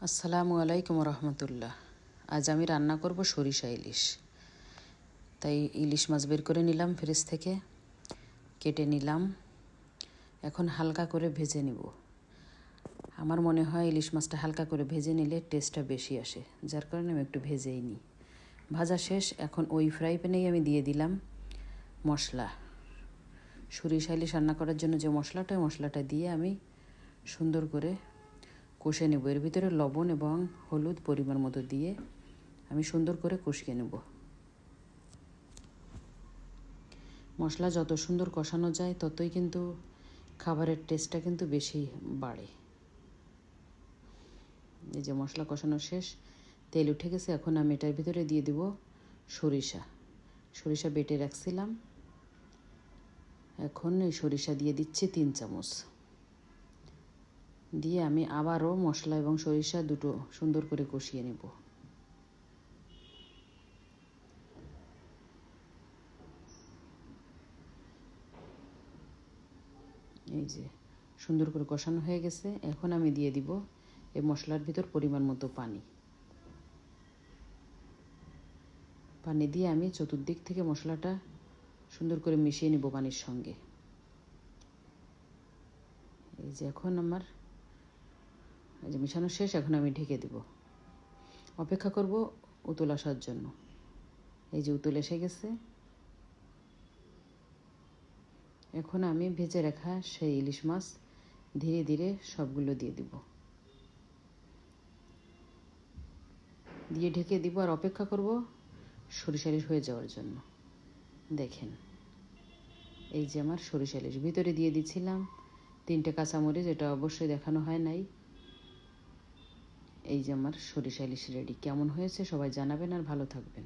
আসসালামু আলাইকুম রহমতুল্লাহ। আজ আমি রান্না করব সরিষা ইলিশ। তাই ইলিশ মাছ বের করে নিলাম ফ্রিজ থেকে, কেটে নিলাম। এখন হালকা করে ভেজে নিব। আমার মনে হয় ইলিশ মাছটা হালকা করে ভেজে নিলে টেস্টটা বেশি আসে, যার কারণে আমি একটু ভেজেই নিই। ভাজা শেষ। এখন ওই ফ্রাই প্যানেই আমি দিয়ে দিলাম মশলা। সরিষা ইলিশ রান্না করার জন্য যে মশলাটা, ওই মশলাটা দিয়ে আমি সুন্দর করে কষে নেব। এর ভিতরে লবণ এবং হলুদ পরিমাণ মতো দিয়ে আমি সুন্দর করে কষিয়ে নেব। মশলা যত সুন্দর কষানো যায় ততই কিন্তু খাবারের টেস্টটা কিন্তু বেশি বাড়ে। এই যে মশলা কষানো শেষ, তেল উঠে গেছে। এখন আমি এটার ভিতরে দিয়ে দিব সরিষা বেটে রাখছিলাম। এখন এই সরিষা দিয়ে দিচ্ছি 3 চামচ। দিয়ে আমি আবারও মশলা এবং সরিষা দুটো সুন্দর করে কষিয়ে নেব। এই যে সুন্দর করে কষানো হয়ে গেছে। এখন আমি দিয়ে দিব এই মশলার ভিতর পরিমাণ মতো পানি দিয়ে আমি চতুর্দিক থেকে মশলাটা সুন্দর করে মিশিয়ে নেব পানির সঙ্গে। এই যে এখন আমার এই যে মিশানো শেষ। এখন আমি ঢেকে দেব, অপেক্ষা করব উতল আসার জন্য। এই যে উতল এসে গেছে। এখন আমি ভেজে রাখা সেই ইলিশ মাছ ধীরে ধীরে সবগুলো দিয়ে দিব, দিয়ে ঢেকে দিব আর অপেক্ষা করব সরিষা ইলিশ হয়ে যাওয়ার জন্য। দেখেন এই যে আমার সরিষা ইলিশ ভিতরে দিয়ে দিচ্ছিলাম 3টে কাঁচামরিচ, এটা অবশ্যই দেখানো হয় নাই। এই যে আমার সরিষা ইলিশ রেডি। কেমন হয়েছে সবাই জানাবেন আর ভালো থাকবেন।